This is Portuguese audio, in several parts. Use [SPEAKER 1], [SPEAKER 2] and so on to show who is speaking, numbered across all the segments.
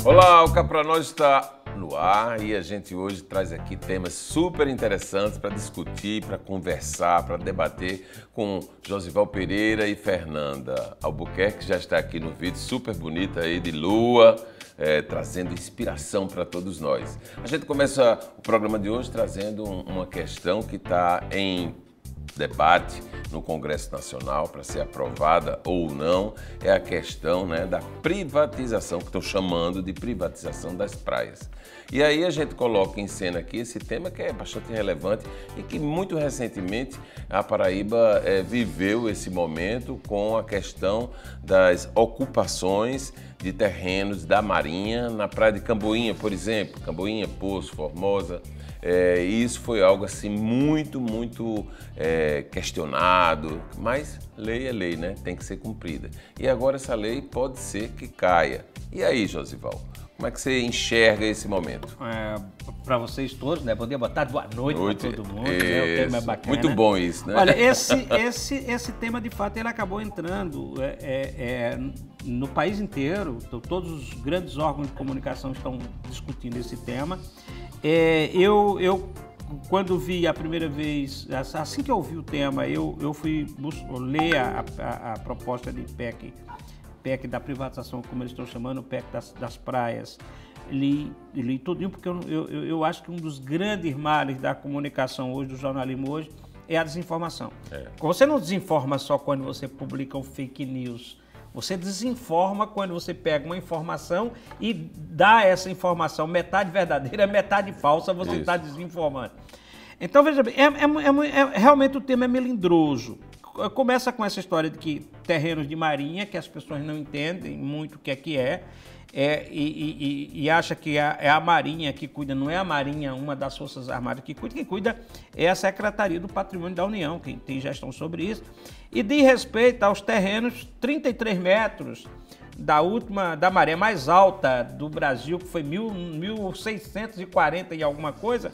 [SPEAKER 1] Olá, o Cá Pra Nós está no ar e a gente hoje traz aqui temas super interessantes para discutir, para conversar, para debater com Josival Pereira e Fernanda Albuquerque, que já está aqui no vídeo, super bonita aí de lua, trazendo inspiração para todos nós. A gente começa o programa de hoje trazendo uma questão que está em debate no Congresso Nacional para ser aprovada ou não, é a questão, da privatização, que estão chamando de privatização das praias. E aí a gente coloca em cena aqui esse tema que é bastante relevante e que muito recentemente a Paraíba viveu esse momento com a questão das ocupações de terrenos da Marinha na praia de Camboinha, por exemplo, Camboinha, Poço, Formosa. E isso foi algo assim muito questionado, mas lei é lei, né? Tem que ser cumprida. E agora essa lei pode ser que caia. E aí, Josival, como é que você enxerga esse momento?
[SPEAKER 2] Para vocês todos, né? Bom dia, boa tarde, boa noite para todo mundo. O tema é bacana.
[SPEAKER 1] Muito bom isso, né?
[SPEAKER 2] Olha, esse tema, de fato, ele acabou entrando no país inteiro. Então, todos os grandes órgãos de comunicação estão discutindo esse tema. Eu quando vi a primeira vez, assim que eu vi o tema, eu fui ler a proposta de PEC da privatização, como eles estão chamando, o PEC das praias. Li tudinho, porque eu acho que um dos grandes males da comunicação hoje, do jornalismo hoje, é a desinformação. Você não desinforma só quando você publica um fake news. Você desinforma quando você pega uma informação e dá essa informação metade verdadeira, metade falsa, você está desinformando. Então, veja bem, realmente o tema é melindroso. Começa com essa história de que terrenos de marinha, que as pessoas não entendem muito o que é, e acha que é a Marinha que cuida, não é a Marinha, uma das Forças Armadas que cuida, quem cuida é a Secretaria do Patrimônio da União, quem tem gestão sobre isso, e diz respeito aos terrenos 33 metros da maré mais alta do Brasil, que foi 1640 e alguma coisa,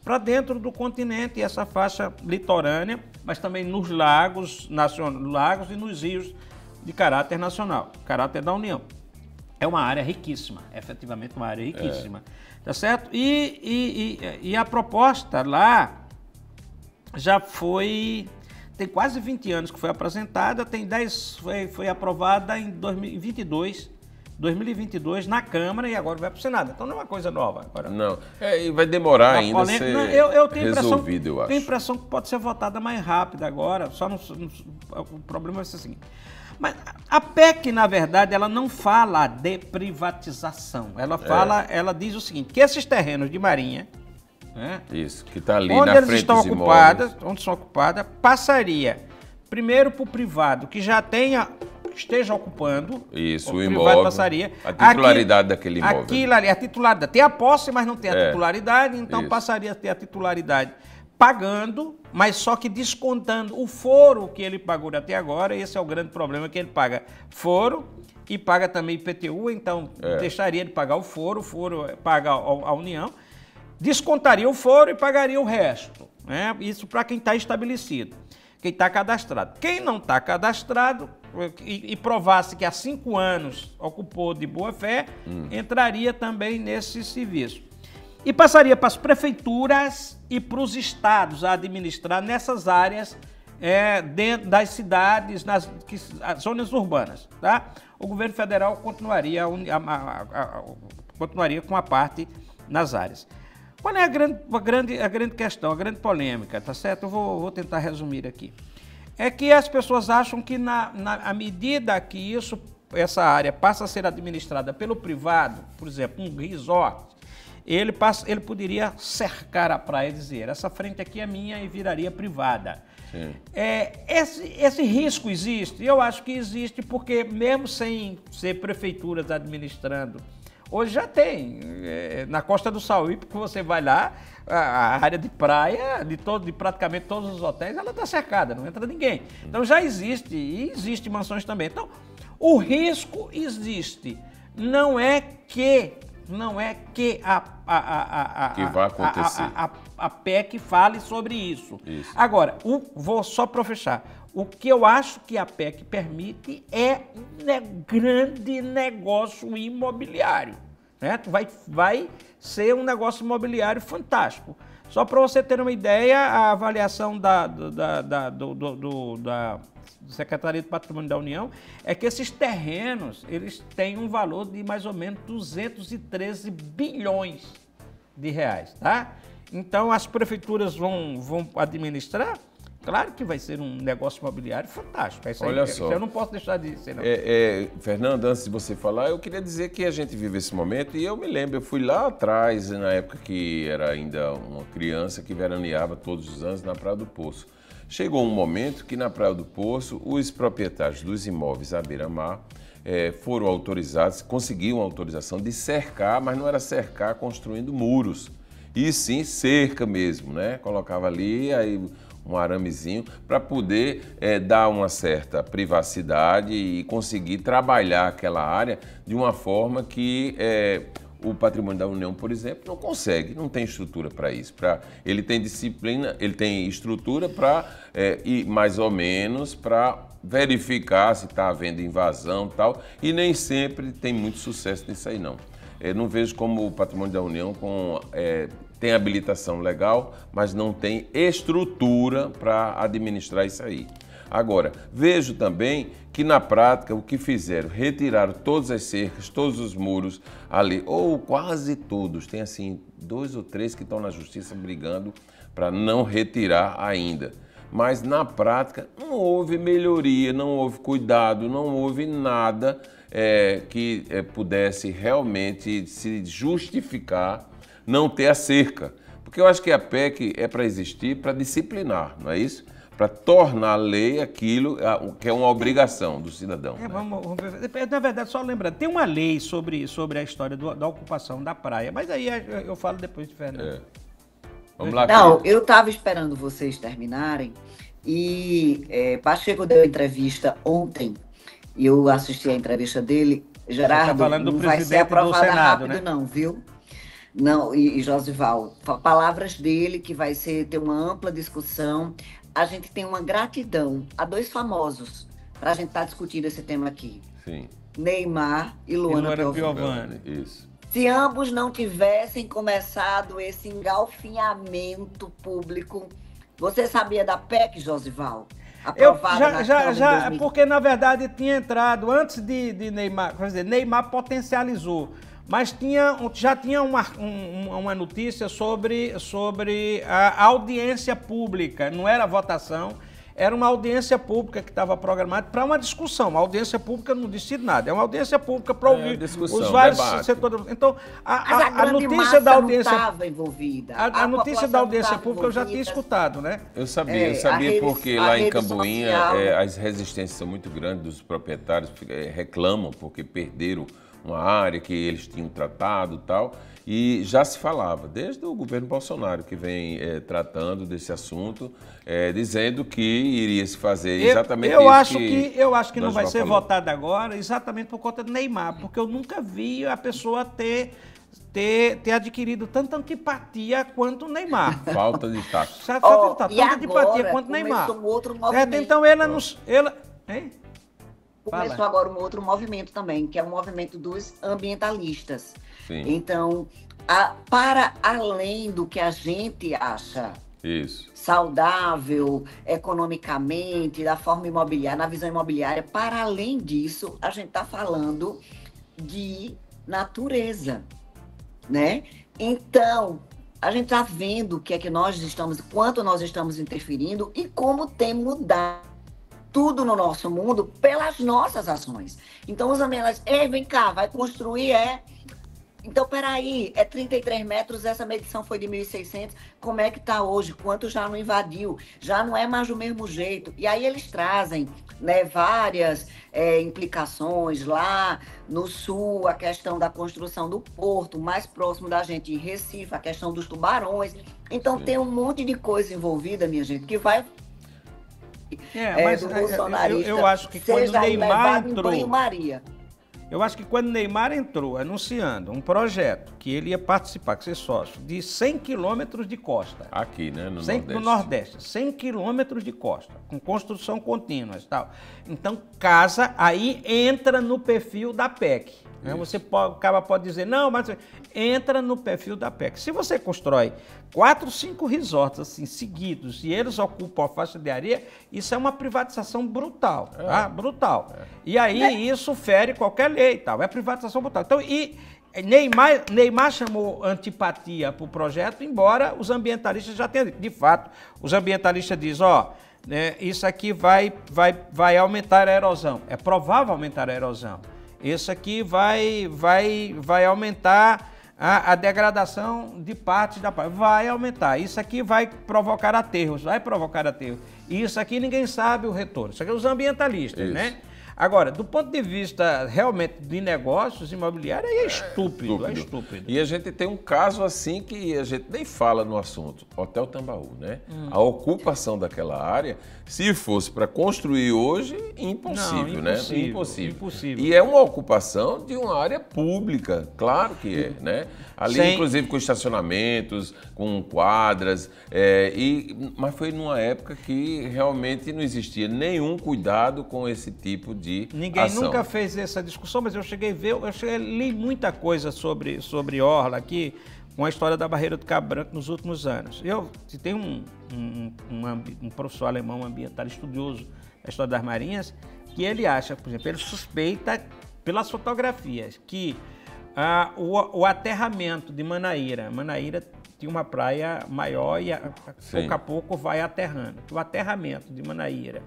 [SPEAKER 2] para dentro do continente, e essa faixa litorânea, mas também nos lagos e nos rios de caráter nacional, caráter da União. É uma área riquíssima, efetivamente uma área riquíssima, tá certo? E a proposta lá já tem quase 20 anos que foi apresentada, foi aprovada em 2022 na Câmara e agora vai para o Senado. Então não é uma coisa nova. Agora,
[SPEAKER 1] não, e vai demorar ainda a ser resolvido, eu acho.
[SPEAKER 2] Tenho a impressão que pode ser votada mais rápido agora, o problema vai ser o seguinte. Mas a PEC, na verdade, ela não fala de privatização. Ela diz o seguinte, que esses terrenos de marinha,
[SPEAKER 1] isso, que está ali
[SPEAKER 2] onde
[SPEAKER 1] na
[SPEAKER 2] eles
[SPEAKER 1] frente
[SPEAKER 2] estão
[SPEAKER 1] dos
[SPEAKER 2] ocupadas,
[SPEAKER 1] imóveis.
[SPEAKER 2] onde são ocupadas, passaria primeiro para o privado que já esteja ocupando.
[SPEAKER 1] Isso, o
[SPEAKER 2] privado
[SPEAKER 1] imóvel.
[SPEAKER 2] Passaria.
[SPEAKER 1] A titularidade daquele imóvel.
[SPEAKER 2] Aquilo ali, a titularidade. Tem a posse, mas não tem a titularidade, então
[SPEAKER 1] isso.
[SPEAKER 2] passaria a ter a titularidade pagando, mas só que descontando o foro que ele pagou até agora. Esse é o grande problema, que ele paga foro e paga também IPTU, então deixaria de pagar o foro paga a União, descontaria o foro e pagaria o resto. Isso para quem está estabelecido, quem está cadastrado. Quem não está cadastrado e provasse que há 5 anos ocupou de boa fé, entraria também nesse serviço. E passaria para as prefeituras e para os estados a administrar nessas áreas dentro das cidades, nas zonas urbanas. Tá? O governo federal continuaria com a parte nas áreas. Qual é a grande questão, a grande polêmica, tá certo? Eu vou tentar resumir aqui. É que as pessoas acham que à medida que essa área passa a ser administrada pelo privado, por exemplo, um resort, ele poderia cercar a praia e dizer, essa frente aqui é minha, e viraria privada.
[SPEAKER 1] Sim.
[SPEAKER 2] Esse risco existe? Eu acho que existe, porque mesmo sem ser prefeituras administrando, hoje já tem. Na Costa do Sauípe, que você vai lá, a área de praia de praticamente todos os hotéis, ela está cercada, não entra ninguém. Então já existe, e existe mansões também. Então, o risco existe. Não é que
[SPEAKER 1] vai acontecer.
[SPEAKER 2] A PEC fale sobre isso. Agora, só para fechar, o que eu acho que a PEC permite é grande negócio imobiliário. né? Vai ser um negócio imobiliário fantástico. Só para você ter uma ideia, a avaliação da Secretaria do Patrimônio da União é que esses terrenos, eles têm um valor de mais ou menos 213 bilhões de reais, tá? Então, as prefeituras vão administrar. Claro que vai ser um negócio imobiliário fantástico. Isso
[SPEAKER 1] Olha
[SPEAKER 2] aí,
[SPEAKER 1] só.
[SPEAKER 2] eu não posso deixar de dizer, não.
[SPEAKER 1] Fernando, antes de você falar, eu queria dizer que a gente vive esse momento e eu me lembro, eu fui lá atrás, na época que era ainda uma criança que veraneava todos os anos na Praia do Poço. Chegou um momento que na Praia do Poço, os proprietários dos imóveis à beira-mar foram autorizados, conseguiam autorização de cercar, mas não era cercar construindo muros, e sim cerca mesmo, né? Colocava ali, aí um aramezinho, para poder dar uma certa privacidade e conseguir trabalhar aquela área de uma forma que o Patrimônio da União, por exemplo, não consegue, não tem estrutura para isso. Ele tem disciplina, ele tem estrutura para ir mais ou menos para verificar se está havendo invasão e tal, e nem sempre tem muito sucesso nisso aí, não. Não vejo como o Patrimônio da União tem habilitação legal, mas não tem estrutura para administrar isso aí. Agora, vejo também que na prática o que fizeram, retiraram todas as cercas, todos os muros ali, ou quase todos, tem assim 2 ou 3 que estão na justiça brigando para não retirar ainda. Mas na prática não houve melhoria, não houve cuidado, não houve nada que pudesse realmente se justificar não ter a cerca. Porque eu acho que a PEC é para existir, para disciplinar, não é isso? Para tornar lei aquilo que é uma obrigação do cidadão. Né?
[SPEAKER 2] Vamos ver. Na verdade, só lembrando, tem uma lei sobre a história da ocupação da praia, mas aí eu falo depois de Fernando.
[SPEAKER 1] Vamos lá.
[SPEAKER 3] Não, eu estava esperando vocês terminarem e Pacheco deu entrevista ontem e eu assisti a entrevista dele. Gerardo,
[SPEAKER 2] tá falando do
[SPEAKER 3] não vai ser
[SPEAKER 2] presidente do
[SPEAKER 3] aprovada
[SPEAKER 2] Senado,
[SPEAKER 3] rápido,
[SPEAKER 2] né?
[SPEAKER 3] não, viu? Não, e Josival, palavras dele que vai ter uma ampla discussão. A gente tem uma gratidão a 2 famosos para a gente estar discutindo esse tema aqui.
[SPEAKER 1] Sim.
[SPEAKER 3] Neymar e Luana
[SPEAKER 2] Piovani.
[SPEAKER 1] Isso.
[SPEAKER 3] Se ambos não tivessem começado esse engalfinhamento público, você sabia da PEC, Josival? Aprovada
[SPEAKER 2] já, porque na verdade tinha entrado antes de Neymar, quer dizer, Neymar potencializou. Mas já tinha uma notícia sobre a audiência pública, não era votação, era uma audiência pública que estava programada para uma discussão. Uma audiência pública não decide nada, é uma audiência pública para ouvir os vários setores. Então, a notícia da audiência
[SPEAKER 3] estava envolvida.
[SPEAKER 2] A notícia da audiência pública eu já tinha escutado, né?
[SPEAKER 1] Eu sabia porque lá em Camboinha as resistências são muito grandes dos proprietários, reclamam porque perderam uma área que eles tinham tratado e tal, e já se falava, desde o governo Bolsonaro, que vem tratando desse assunto, dizendo que iria se fazer exatamente isso.
[SPEAKER 2] Eu acho que não vai ser votado agora exatamente por conta do Neymar, porque eu nunca vi a pessoa ter adquirido tanta antipatia quanto o Neymar.
[SPEAKER 1] Falta de tato.
[SPEAKER 2] Tanta antipatia quanto o Neymar.
[SPEAKER 3] Um outro movimento.
[SPEAKER 2] Então
[SPEAKER 3] Começou agora um outro movimento também, que é o movimento dos ambientalistas.
[SPEAKER 1] Sim.
[SPEAKER 3] Então, para além do que a gente acha saudável economicamente, da forma imobiliária, na visão imobiliária, para além disso, a gente está falando de natureza, né? Então, a gente está vendo quanto nós estamos interferindo e como tem mudado tudo no nosso mundo pelas nossas ações. Então, os ambientalistas, vem cá, vai construir, Então, peraí, 33 metros, essa medição foi de 1.600, como é que está hoje? Quanto já não invadiu? Já não é mais do mesmo jeito. E aí eles trazem, né, várias implicações lá no sul, a questão da construção do porto, mais próximo da gente, em Recife, a questão dos tubarões. Então, tem um monte de coisa envolvida, minha gente, que vai...
[SPEAKER 2] mas
[SPEAKER 3] do bolsonarista,
[SPEAKER 2] eu acho que quando o Neymar entrou...
[SPEAKER 3] Eu
[SPEAKER 2] acho que quando Neymar entrou anunciando um projeto que ele ia participar, que ser sócio, de 100 quilômetros de costa.
[SPEAKER 1] Aqui, né?
[SPEAKER 2] No Nordeste. 100 quilômetros de costa, com construção contínua e tal. Então, aí entra no perfil da PEC. Você pode dizer, não, mas entra no perfil da PEC. Se você constrói 4, 5 resorts assim, seguidos e eles ocupam a faixa de areia, isso é uma privatização brutal, tá? Brutal. E aí isso fere qualquer lei e tal, é privatização brutal. Então, Neymar chamou antipatia para o projeto, embora os ambientalistas já tenham dito. De fato, os ambientalistas dizem, isso aqui vai aumentar a erosão. É provável aumentar a erosão. Isso aqui vai aumentar a degradação de partes da praia. Vai aumentar. Isso aqui vai provocar aterros. E isso aqui ninguém sabe o retorno. Isso aqui é os ambientalistas, né? Agora, do ponto de vista realmente de negócios imobiliários, é estúpido.
[SPEAKER 1] E a gente tem um caso assim que a gente nem fala no assunto, Hotel Tambaú, né? A ocupação daquela área, se fosse para construir hoje, impossível, né? Impossível. E é uma ocupação de uma área pública, claro que é, né? Ali, inclusive, com estacionamentos, com quadras, mas foi numa época que realmente não existia nenhum cuidado com esse tipo de
[SPEAKER 2] Ninguém
[SPEAKER 1] ação.
[SPEAKER 2] Nunca fez essa discussão, mas eu cheguei a ver, li muita coisa sobre Orla aqui, com a história da barreira do Cabo Branco nos últimos anos. Tem um professor alemão, um ambientalista estudioso da história das marinhas, que ele acha, por exemplo, ele suspeita pelas fotografias que o aterramento de Manaíra tinha uma praia maior e pouco a pouco vai aterrando. O aterramento de Manaíra,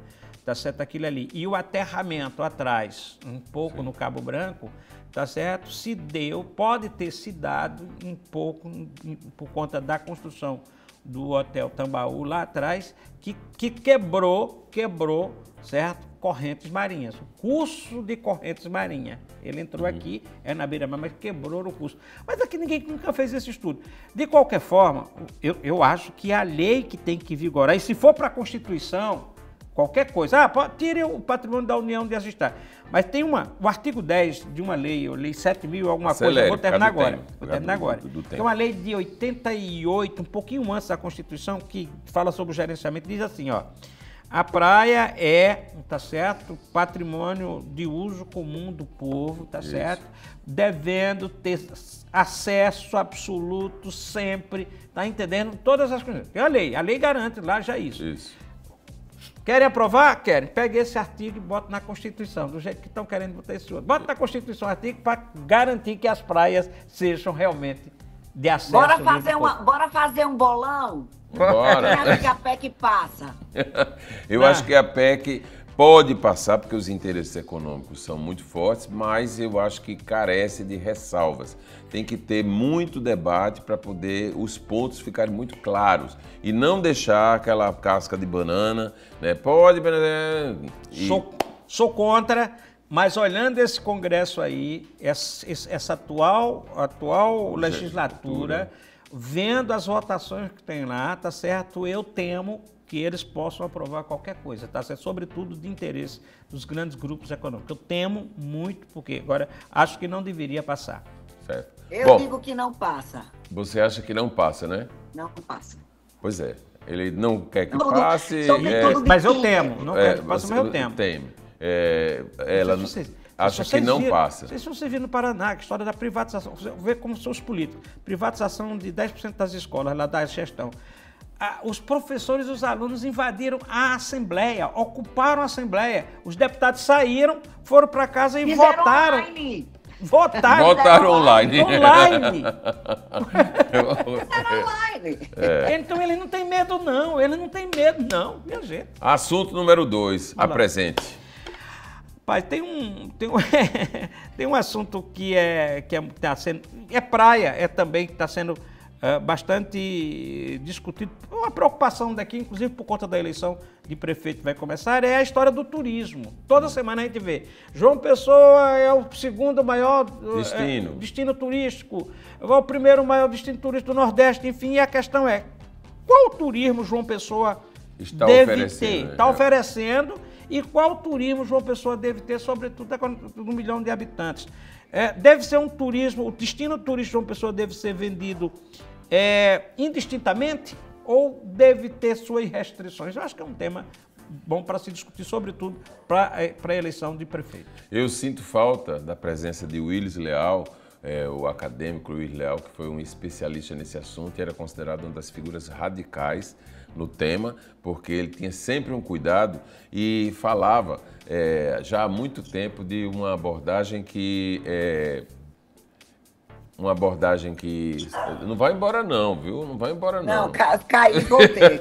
[SPEAKER 2] tá certo, aquilo ali, e o aterramento atrás, um pouco no Cabo Branco, tá certo, pode ter se dado um pouco por conta da construção do Hotel Tambaú lá atrás, que quebrou, certo, correntes marinhas, o curso de correntes marinhas. Ele entrou aqui, na beira-mar, mas quebrou o curso. Mas aqui ninguém nunca fez esse estudo. De qualquer forma, eu acho que a lei que tem que vigorar, e se for para a Constituição, qualquer coisa, tire o patrimônio da União de Assustar. Mas tem o artigo 10 de uma lei, eu li 7.000 alguma coisa, vou terminar agora. Tem uma lei de 88, um pouquinho antes da Constituição, que fala sobre o gerenciamento, diz assim, a praia tá certo, patrimônio de uso comum do povo, tá certo, devendo ter acesso absoluto sempre, tá entendendo? Todas as coisas. Tem a lei garante lá já isso. Querem aprovar? Querem. Pega esse artigo e bota na Constituição, do jeito que estão querendo botar esse outro. Bota na Constituição o artigo para garantir que as praias sejam realmente de acesso.
[SPEAKER 3] Bora fazer um bolão?
[SPEAKER 1] Bora.
[SPEAKER 3] Quem acha que a PEC passa?
[SPEAKER 1] Eu acho que a PEC pode passar, porque os interesses econômicos são muito fortes, mas eu acho que carece de ressalvas. Tem que ter muito debate para poder os pontos ficarem muito claros e não deixar aquela casca de banana, né?
[SPEAKER 2] Sou contra, mas olhando esse Congresso aí, essa atual legislatura, vendo as votações que tem lá, tá certo? Eu temo que eles possam aprovar qualquer coisa, tá certo? Sobretudo de interesse dos grandes grupos econômicos. Eu temo muito, porque agora acho que não deveria passar.
[SPEAKER 1] Certo.
[SPEAKER 3] Eu digo que não passa.
[SPEAKER 1] Você acha que não passa, né?
[SPEAKER 3] Não passa.
[SPEAKER 1] Pois é. Ele não quer que passe.
[SPEAKER 2] Mas eu temo. Não quero que passe, mas eu temo.
[SPEAKER 1] Ela acha que não passa.
[SPEAKER 2] Não sei se você viu no Paraná, a história da privatização. Você vê como são os políticos. Privatização de 10% das escolas lá da gestão. Os professores e os alunos invadiram a Assembleia, ocuparam a Assembleia. Os deputados saíram, foram para casa e votaram.
[SPEAKER 1] Votaram online.
[SPEAKER 3] Online.
[SPEAKER 2] Então ele não tem medo, não. Minha gente.
[SPEAKER 1] Assunto número 2. Apresente.
[SPEAKER 2] Pai, tem um assunto que tá sendo. É praia, também que está sendo bastante discutido. Uma preocupação daqui, inclusive por conta da eleição de prefeito que vai começar, é a história do turismo. Toda semana a gente vê. João Pessoa é o segundo maior destino turístico, é o primeiro maior destino turístico do Nordeste, enfim, e a questão é, qual turismo João Pessoa deve ter? Está oferecendo, e qual turismo João Pessoa deve ter, sobretudo com 1 milhão de habitantes. Deve ser um turismo, o destino turístico João Pessoa deve ser vendido indistintamente ou deve ter suas restrições? Eu acho que é um tema bom para se discutir, sobretudo para a eleição de prefeito.
[SPEAKER 1] Eu sinto falta da presença de Willis Leal, o acadêmico Willis Leal, que foi um especialista nesse assunto e era considerado uma das figuras radicais no tema, porque ele tinha sempre um cuidado e falava já há muito tempo de uma abordagem que não vai embora não, viu? Não vai embora não.
[SPEAKER 3] Não, caí e voltei.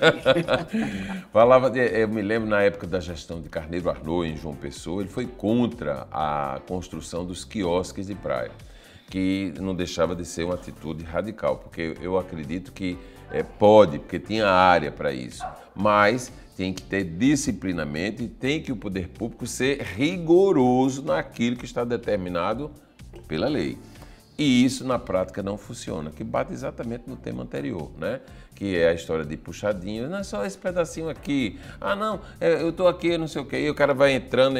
[SPEAKER 1] Falava eu me lembro na época da gestão de Carneiro Arnaud em João Pessoa, ele foi contra a construção dos quiosques de praia, que não deixava de ser uma atitude radical, porque eu acredito que pode, porque tinha área para isso, mas tem que ter disciplinamento e tem que o poder público ser rigoroso naquilo que está determinado pela lei. E isso na prática não funciona, que bate exatamente no tema anterior, né? Que é a história de puxadinho, não é só esse pedacinho aqui, não, eu estou aqui, não sei o quê, e o cara vai entrando,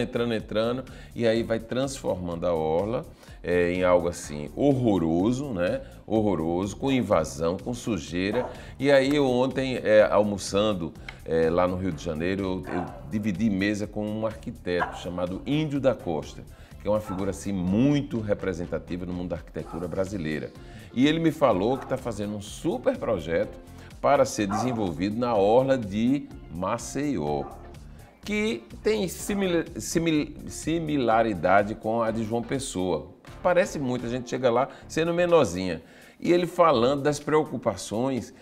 [SPEAKER 1] e aí vai transformando a orla em algo assim horroroso, né? Horroroso, com invasão, com sujeira. E aí eu ontem, almoçando lá no Rio de Janeiro, eu dividi mesa com um arquiteto chamado Índio da Costa, que é uma figura assim muito representativa no mundo da arquitetura brasileira. E ele me falou que está fazendo um super projeto para ser desenvolvido na orla de Maceió, que tem similaridade com a de João Pessoa. Parece muito, a gente chega lá sendo menorzinha. E ele falando das preocupações,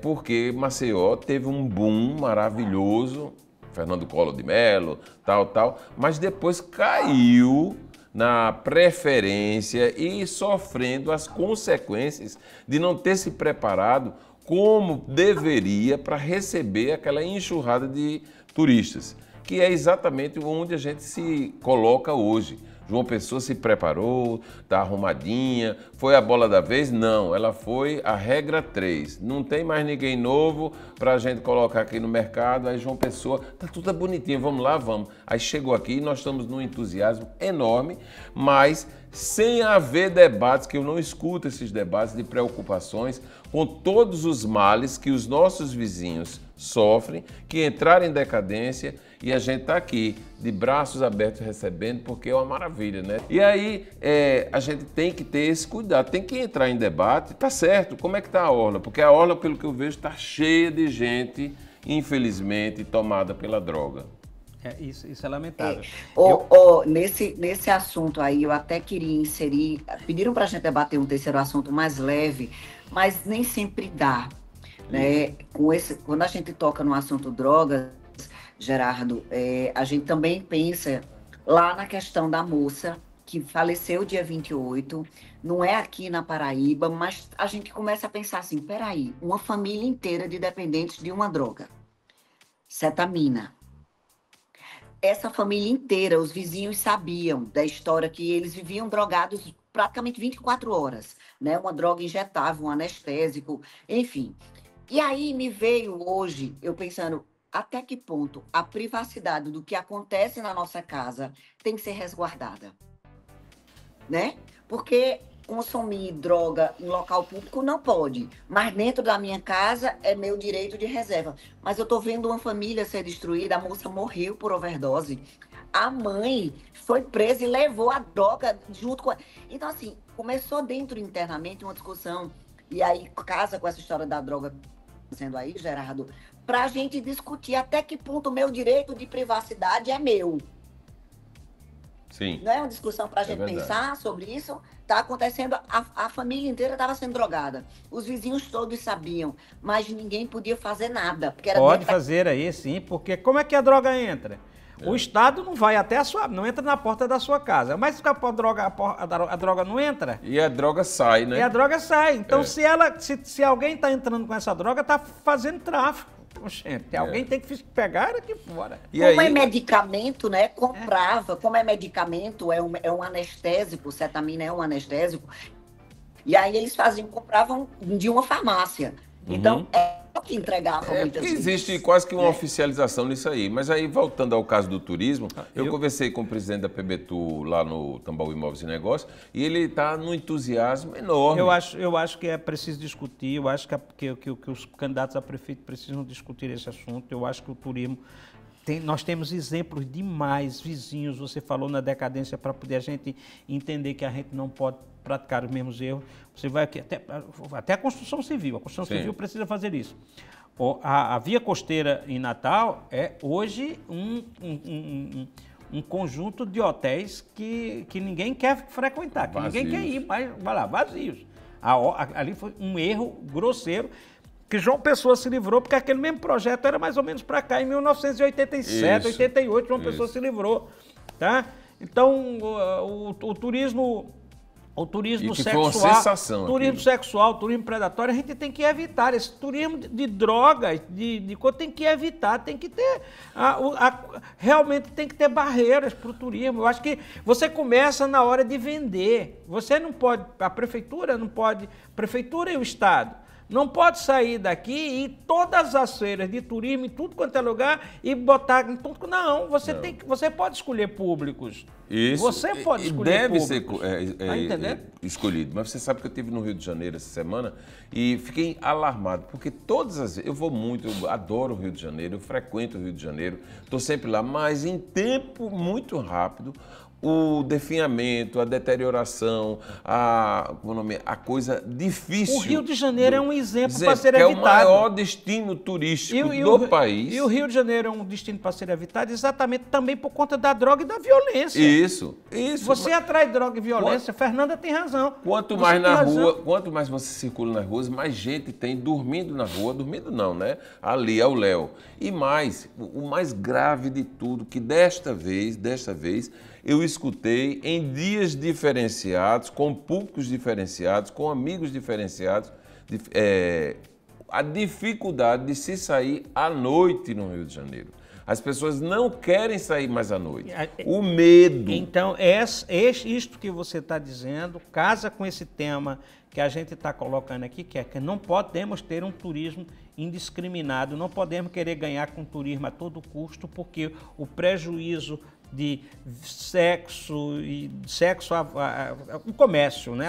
[SPEAKER 1] porque Maceió teve um boom maravilhoso, Fernando Collor de Mello, tal, mas depois caiu na preferência e sofrendo as consequências de não ter se preparado como deveria para receber aquela enxurrada de turistas, que é exatamente onde a gente se coloca hoje. João Pessoa se preparou, está arrumadinha, foi a bola da vez? Não, ela foi a regra 3. Não tem mais ninguém novo para a gente colocar aqui no mercado, aí João Pessoa, tá tudo bonitinho, vamos lá, vamos. Aí chegou aqui, nós estamos num entusiasmo enorme, mas sem haver debates, que eu não escuto esses debates de preocupações com todos os males que os nossos vizinhos sofrem, que entraram em decadência, e a gente está aqui de braços abertos recebendo, porque é uma maravilha, né? E aí a gente tem que ter esse cuidado, tem que entrar em debate, tá certo, como é que está a orla? Porque a orla, pelo que eu vejo, está cheia de gente, infelizmente, tomada pela droga.
[SPEAKER 2] Isso é lamentável.
[SPEAKER 3] Nesse assunto aí, eu até queria inserir, pediram para a gente debater um terceiro assunto mais leve, mas nem sempre dá, né? Quando a gente toca no assunto drogas, Gerardo, a gente também pensa lá na questão da moça que faleceu dia 28, não é aqui na Paraíba, mas a gente começa a pensar assim, peraí, uma família inteira de dependentes de uma droga, cetamina. Essa família inteira, os vizinhos sabiam da história que eles viviam drogados praticamente 24 horas, né? Uma droga injetável, um anestésico, enfim. E aí me veio hoje, eu pensando, até que ponto a privacidade do que acontece na nossa casa tem que ser resguardada, né? Porque consumir droga em local público não pode, mas dentro da minha casa é meu direito de reserva. Mas eu tô vendo uma família ser destruída, a moça morreu por overdose, a mãe foi presa e levou a droga junto com ela. Então, assim, começou dentro internamente uma discussão, e aí casa com essa história da droga sendo aí, Gerardo, para a gente discutir até que ponto o meu direito de privacidade é meu.
[SPEAKER 1] Sim.
[SPEAKER 3] Não é uma discussão para a gente pensar sobre isso? Está acontecendo, a família inteira estava sendo drogada. Os vizinhos todos sabiam, mas ninguém podia fazer nada. Porque era
[SPEAKER 2] Pode fazer aí, sim, porque como é que a droga entra? O Estado não vai até não entra na porta da sua casa. Mas se a droga não entra...
[SPEAKER 1] E a droga sai, né?
[SPEAKER 2] E a droga sai. Então, se alguém está entrando com essa droga, está fazendo tráfico. Gente, alguém tem que pegar aqui fora.
[SPEAKER 3] E como aí... é medicamento, né? Comprava. Como é medicamento, é um anestésico, cetamina é um anestésico. E aí eles compravam de uma farmácia. Então, o que entregava muitas vezes.
[SPEAKER 1] Existe quase que uma oficialização nisso aí. Mas aí, voltando ao caso do turismo, eu conversei com o presidente da PBTU lá no Tambaú Imóveis e Negócios, e ele está num entusiasmo enorme.
[SPEAKER 2] Eu acho que é preciso discutir, eu acho que os candidatos a prefeito precisam discutir esse assunto. Eu acho que o turismo Nós temos exemplos demais, vizinhos, você falou na decadência, para poder a gente entender que a gente não pode praticar os mesmos erros. Você vai aqui, até a construção civil. A construção civil precisa fazer isso. A via costeira em Natal é hoje um conjunto de hotéis que ninguém quer frequentar, que ninguém quer ir, mas vai lá, vazios. Ali foi um erro grosseiro que João Pessoa se livrou, porque aquele mesmo projeto era mais ou menos para cá, em 1987, 88, João Pessoa se livrou. Tá? Então, o turismo sexual, turismo predatório, a gente tem que evitar. Esse turismo de drogas, de coisa, tem que evitar, tem que ter, realmente tem que ter barreiras para o turismo. Eu acho que você começa na hora de vender. Você não pode, a prefeitura e o Estado, não pode sair daqui e ir todas as feiras de turismo, em tudo quanto é lugar, e botar em tudo. Não, você pode escolher públicos.
[SPEAKER 1] Isso.
[SPEAKER 2] Você pode escolher
[SPEAKER 1] públicos.
[SPEAKER 2] Deve ser
[SPEAKER 1] escolhido. Mas você sabe que eu estive no Rio de Janeiro essa semana e fiquei alarmado, porque todas as vezes, eu vou muito, eu adoro o Rio de Janeiro, eu frequento o Rio de Janeiro, estou sempre lá, mas em tempo muito rápido, o definhamento, a deterioração, a coisa difícil.
[SPEAKER 2] O Rio de Janeiro é um exemplo para ser
[SPEAKER 1] evitado. É o maior destino turístico do país.
[SPEAKER 2] E o Rio de Janeiro é um destino para ser evitado exatamente também por conta da droga e da violência.
[SPEAKER 1] Isso.
[SPEAKER 2] Você atrai droga e violência, Fernanda tem razão.
[SPEAKER 1] Quanto mais você circula nas ruas, mais gente tem dormindo na rua, dormindo não, né? Ali é o Léo. E mais, o mais grave de tudo, que desta vez, eu escutei em dias diferenciados, com públicos diferenciados, com amigos diferenciados, a dificuldade de se sair à noite no Rio de Janeiro. As pessoas não querem sair mais à noite. O medo.
[SPEAKER 2] Então, isto que você está dizendo casa com esse tema que a gente está colocando aqui, que é que não podemos ter um turismo indiscriminado, não podemos querer ganhar com turismo a todo custo, porque o prejuízo de o comércio, né?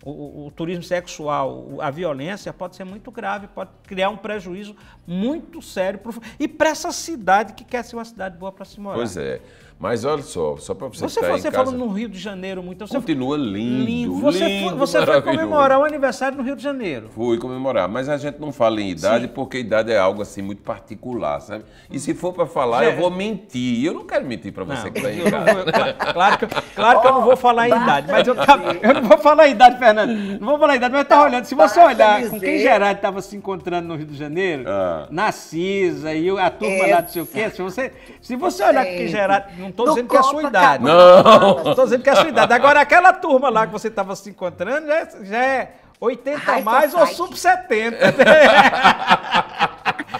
[SPEAKER 2] O turismo sexual, a violência pode ser muito grave, pode criar um prejuízo muito sério e para essa cidade que quer ser uma cidade boa para se morar.
[SPEAKER 1] Pois é. Mas olha só para você estar em casa...
[SPEAKER 2] Você falou no Rio de Janeiro muito...
[SPEAKER 1] Continua lindo.
[SPEAKER 2] Você foi comemorar o aniversário no Rio de Janeiro.
[SPEAKER 1] Fui comemorar, mas a gente não fala em idade, porque idade é algo assim muito particular, sabe? E se for para falar, eu vou mentir. E eu não quero mentir para você que está em casa.
[SPEAKER 2] Claro que eu não vou falar em idade, mas eu não vou falar em idade, Fernando. Não vou falar em idade, mas tá olhando. Se você olhar com quem Gerardo estava se encontrando no Rio de Janeiro, Narcisa e a turma lá do seu quê, se você olhar com quem Gerardo... Não estou dizendo que é a sua idade.
[SPEAKER 1] Não
[SPEAKER 2] estou dizendo que é a sua idade. Agora, aquela turma lá que você estava se encontrando já é 80 a mais ou sub-70.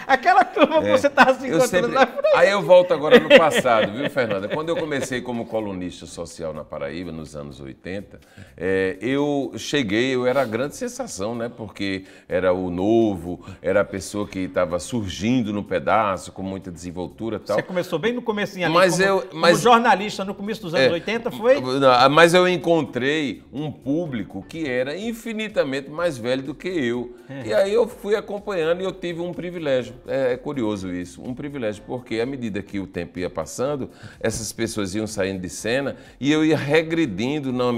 [SPEAKER 2] Aquela turma que você estava se encontrando na frente.
[SPEAKER 1] Aí eu volto agora no passado, viu, Fernanda? Quando eu comecei como colunista social na Paraíba, nos anos 80, eu era a grande sensação, né? Porque era o novo, era a pessoa que estava surgindo no pedaço, com muita desenvoltura e tal.
[SPEAKER 2] Você começou bem no comecinho ali, como jornalista no começo dos anos 80, foi?
[SPEAKER 1] Mas eu encontrei um público que era infinitamente mais velho do que eu. E aí eu fui acompanhando e eu tive um privilégio. É curioso isso, um privilégio, porque à medida que o tempo ia passando, essas pessoas iam saindo de cena e eu ia regredindo na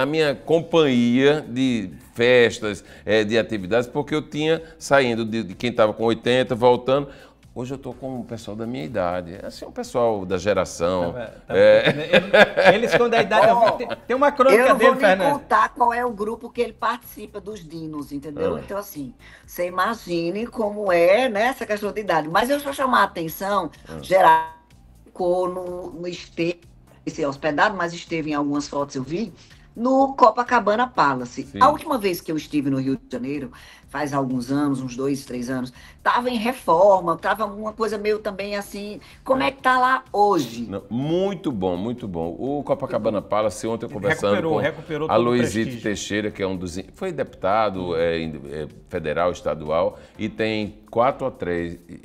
[SPEAKER 1] minha companhia de festas, de atividades, porque eu tinha saindo de quem estava com 80, voltando. Hoje eu estou com o pessoal da minha idade, assim, o pessoal da geração.
[SPEAKER 2] Eles, quando a idade... Tem uma crônica dele, Fernando.
[SPEAKER 3] Eu não vou nem contar qual é o grupo que ele participa dos dinos, entendeu? Então, assim, você imagine como é, né, essa questão de idade. Mas eu só chamar a atenção, Gerardo ficou no esteve hospedado, mas esteve em algumas fotos, eu vi, no Copacabana Palace. Sim. A última vez que eu estive no Rio de Janeiro, faz alguns anos, uns 2, 3 anos, estava em reforma, estava uma coisa meio também assim. Como é que está lá hoje?
[SPEAKER 1] Não, muito bom, muito bom. O Copacabana Palace, ontem eu conversando com a Luizito Teixeira, que é um dos... Foi deputado federal, estadual, e tem 4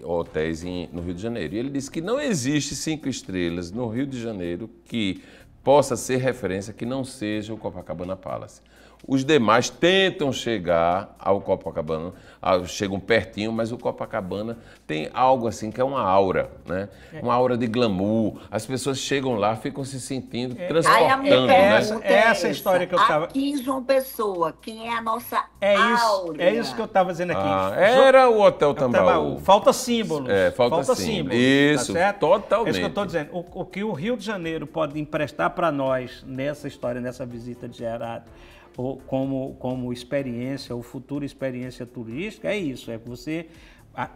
[SPEAKER 1] hotéis no Rio de Janeiro. E ele disse que não existe 5 estrelas no Rio de Janeiro que possa ser referência que não seja o Copacabana Palace. Os demais tentam chegar ao Copacabana, chegam pertinho, mas o Copacabana tem algo assim que é uma aura, né? Uma aura de glamour. As pessoas chegam lá, ficam se sentindo, transportando, né?
[SPEAKER 2] Essa história que eu estava...
[SPEAKER 3] Aqui em João Pessoa, quem é a nossa aura?
[SPEAKER 2] É isso que eu estava dizendo aqui.
[SPEAKER 1] Era o Hotel Tambaú.
[SPEAKER 2] Falta símbolos.
[SPEAKER 1] Falta símbolos. Isso, tá certo? Totalmente.
[SPEAKER 2] É isso que eu estou dizendo. O que o Rio de Janeiro pode emprestar para nós nessa história, nessa visita de Gerardo, como experiência, ou futura experiência turística, é isso, é que você...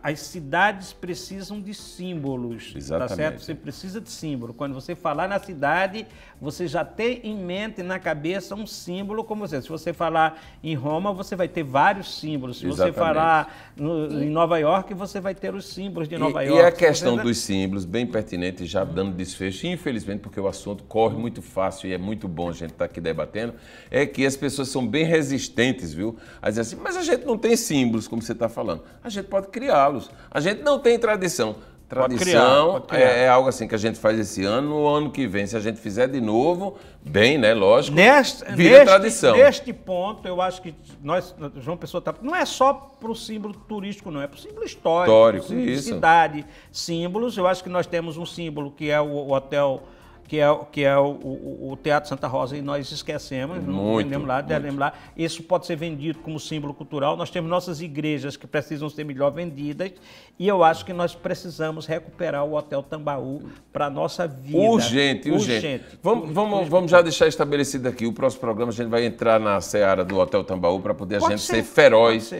[SPEAKER 2] As cidades precisam de símbolos,
[SPEAKER 1] exatamente.
[SPEAKER 2] Tá certo? Você precisa de símbolo. Quando você falar na cidade, você já tem em mente, na cabeça, um símbolo como você. Se você falar em Roma, você vai ter vários símbolos. Se
[SPEAKER 1] exatamente.
[SPEAKER 2] você falar em Nova York, você vai ter os símbolos de Nova York.
[SPEAKER 1] E a questão dos símbolos, bem pertinente, já dando desfecho, infelizmente, porque o assunto corre muito fácil e é muito bom a gente estar aqui debatendo, é que as pessoas são bem resistentes, viu? A dizer assim, mas a gente não tem símbolos, como você está falando. A gente pode criá-los. A gente não tem tradição. Tradição
[SPEAKER 2] pode criar.
[SPEAKER 1] É algo assim que a gente faz esse ano, no ano que vem, se a gente fizer de novo, bem, né, lógico, vira tradição.
[SPEAKER 2] Neste ponto, eu acho que nós, João Pessoa, não é só para o símbolo turístico, não, é para o símbolo histórico, símbolo de cidade, símbolos. Eu acho que nós temos um símbolo que é o hotel, que é o Teatro Santa Rosa, e nós esquecemos, não vendemos lá, devemos lá. Isso pode ser vendido como símbolo cultural. Nós temos nossas igrejas que precisam ser melhor vendidas, e eu acho que nós precisamos recuperar o Hotel Tambaú para a nossa vida.
[SPEAKER 1] Urgente. Vamos já deixar estabelecido aqui. O próximo programa a gente vai entrar na seara do Hotel Tambaú para poder a gente ser feroz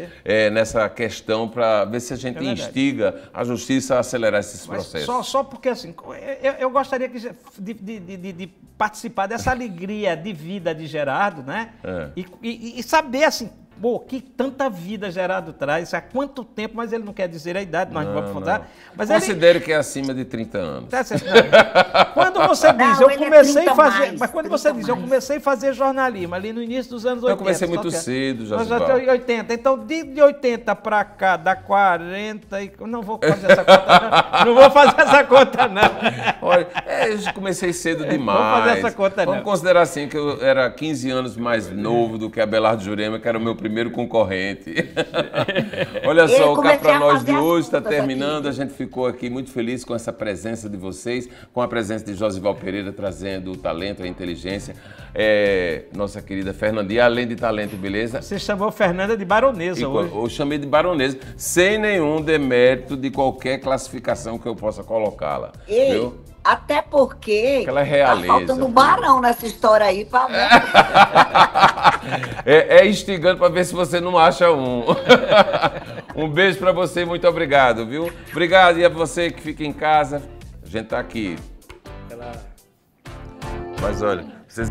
[SPEAKER 1] nessa questão, para ver se a gente instiga a justiça a acelerar esses processos.
[SPEAKER 2] Só porque, assim, eu gostaria de participar dessa alegria de vida de Gerardo, né? E saber, assim, pô, que tanta vida Gerardo traz, há quanto tempo, mas ele não quer dizer a idade, nós não vamos falar. Mas
[SPEAKER 1] considere que é acima de 30 anos.
[SPEAKER 2] Quando você diz, eu comecei a fazer, mas quando você diz, eu comecei a fazer jornalismo ali no início dos anos 80.
[SPEAKER 1] Eu comecei muito cedo, já.
[SPEAKER 2] Nós já estamos em 80, então de 80 para cá dá 40 e não vou fazer essa conta, não vou fazer essa conta, não.
[SPEAKER 1] Olha, eu comecei cedo demais.
[SPEAKER 2] Não vou fazer essa conta, não.
[SPEAKER 1] Vamos considerar assim que eu era 15 anos mais novo do que Abelardo Jurema, que era o meu primeiro concorrente. Olha só, o Cá Pra Nós de hoje está terminando. A gente ficou aqui muito feliz com essa presença de vocês, com a presença de Josival Pereira trazendo o talento, a inteligência. Nossa querida Fernandinha, além de talento e beleza.
[SPEAKER 2] Você chamou Fernanda de baronesa hoje.
[SPEAKER 1] Eu chamei de baronesa, sem nenhum demérito de qualquer classificação que eu possa colocá-la. Viu?
[SPEAKER 3] Até porque
[SPEAKER 1] ela é realeza.
[SPEAKER 3] Tá faltando barão nessa história aí para
[SPEAKER 1] instigando para ver se você não acha um. Um beijo para você, muito obrigado, viu? Obrigado, e a você que fica em casa, a gente tá aqui. Mas olha, vocês...